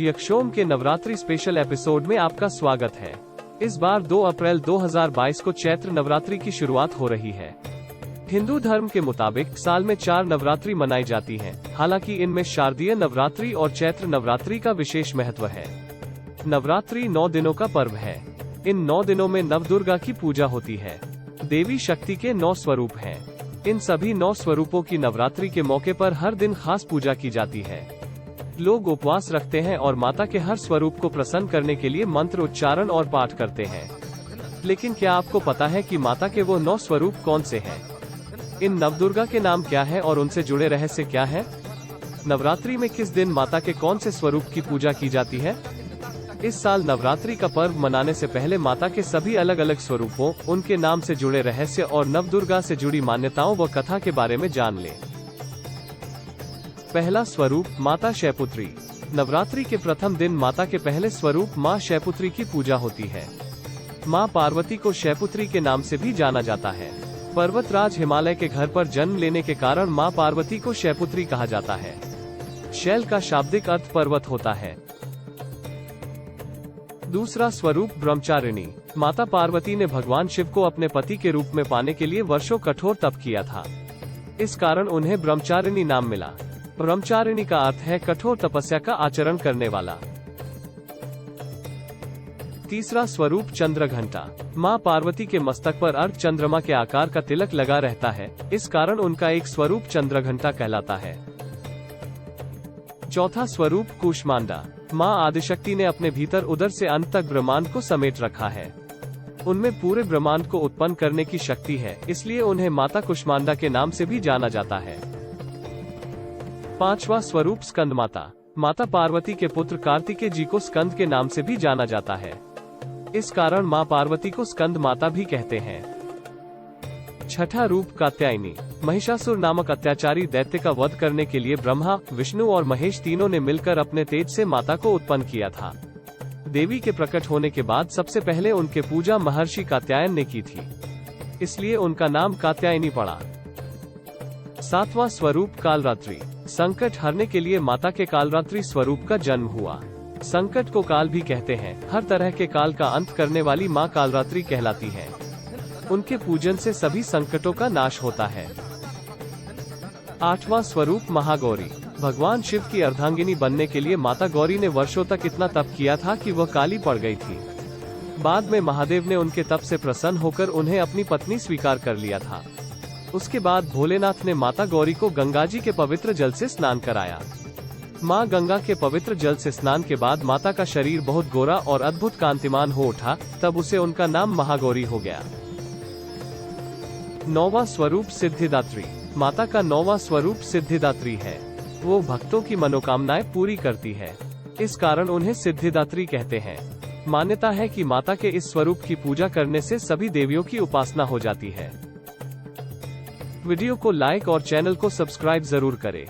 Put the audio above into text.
यक्षोम के Navratri special episode में आपका स्वागत है। इस बार 2 अप्रैल 2022 को चैत्र नवरात्रि की शुरुआत हो रही है। हिंदू धर्म के मुताबिक साल में 4 नवरात्रि मनाई जाती हैं। हालांकि इनमें शारदीय नवरात्रि और चैत्र नवरात्रि का विशेष महत्व है। नवरात्रि 9 दिनों का पर्व है। इन 9 दिनों में नवदुर्गा की पूजा होती है। देवी शक्ति के 9 स्वरूप हैं। इन सभी 9 स्वरूपों की नवरात्रि के मौके पर हर दिन खास पूजा की जाती है। लोग उपवास रखते हैं और माता के हर स्वरूप को प्रसन्न करने के लिए मंत्र उच्चारण और पाठ करते हैं। लेकिन क्या आपको पता है कि माता के वो 9 स्वरूप कौन से हैं? इन नवदुर्गा के नाम क्या है और उनसे जुड़े रहस्य क्या है? नवरात्रि में किस दिन माता के कौन से स्वरूप की पूजा की जाती है? इस साल नवरात्रि का पर्व मनाने से पहले माता के सभी अलग अलग स्वरूपों, उनके नाम से जुड़े रहस्य और नवदुर्गा से जुड़ी मान्यताओं व कथा के बारे में जान लें। पहला स्वरूप माता शैलपुत्री। नवरात्रि के प्रथम दिन माता के पहले स्वरूप माँ शैलपुत्री की पूजा होती है। माँ पार्वती को शैलपुत्री के नाम से भी जाना जाता है। पर्वतराज हिमालय के घर पर जन्म लेने के कारण माँ पार्वती को शैलपुत्री कहा जाता है। शैल का शाब्दिक अर्थ पर्वत होता है। दूसरा स्वरूप ब्रह्मचारिणी। माता पार्वती ने भगवान शिव को अपने पति के रूप में पाने के लिए वर्षों कठोर तप किया था। इस कारण उन्हें ब्रह्मचारिणी नाम मिला। ब्रह्मचारिणी का अर्थ है कठोर तपस्या का आचरण करने वाला। तीसरा स्वरूप चंद्रघंटा। माँ पार्वती के मस्तक पर अर्ध चंद्रमा के आकार का तिलक लगा रहता है। इस कारण उनका एक स्वरूप चंद्रघंटा कहलाता है। चौथा स्वरूप कूष्मांडा। माँ आदिशक्ति ने अपने भीतर उदर से अंत तक ब्रह्मांड को समेट रखा है। उनमें पूरे ब्रह्मांड को उत्पन्न करने की शक्ति है, इसलिए उन्हें माता कूष्मांडा के नाम से भी जाना जाता है। पांचवा स्वरूप स्कंद माता। माता पार्वती के पुत्र कार्तिकेय जी को स्कंद के नाम से भी जाना जाता है। इस कारण माँ पार्वती को स्कंद माता भी कहते हैं। छठा रूप कात्यायनी। महिषासुर नामक अत्याचारी दैत्य का वध करने के लिए ब्रह्मा, विष्णु और महेश तीनों ने मिलकर अपने तेज से माता को उत्पन्न किया था। देवी के प्रकट होने के बाद सबसे पहले उनके पूजा महर्षि कात्यायन ने की थी, इसलिए उनका नाम कात्यायनी पड़ा। सातवां स्वरूप कालरात्रि। संकट हरने के लिए माता के कालरात्रि स्वरूप का जन्म हुआ। संकट को काल भी कहते हैं। हर तरह के काल का अंत करने वाली माँ कालरात्रि कहलाती है। उनके पूजन से सभी संकटों का नाश होता है। आठवां स्वरूप महागौरी। भगवान शिव की अर्धांगिनी बनने के लिए माता गौरी ने वर्षों तक इतना तप किया था कि वह काली पड़ गई थी। बाद में महादेव ने उनके तप से प्रसन्न होकर उन्हें अपनी पत्नी स्वीकार कर लिया था। उसके बाद भोलेनाथ ने माता गौरी को गंगा जी के पवित्र जल से स्नान कराया। माँ गंगा के पवित्र जल से स्नान के बाद माता का शरीर बहुत गोरा और अद्भुत कांतिमान हो उठा, तब उसे उनका नाम महागौरी हो गया। नौवां स्वरूप सिद्धिदात्री। माता का 9वां स्वरूप सिद्धिदात्री है। वो भक्तों की मनोकामनाएं पूरी करती है। इस कारण उन्हें सिद्धिदात्री कहते हैं। मान्यता है कि माता के इस स्वरूप की पूजा करने से सभी देवियों की उपासना हो जाती है। वीडियो को लाइक और चैनल को सब्सक्राइब जरूर करें।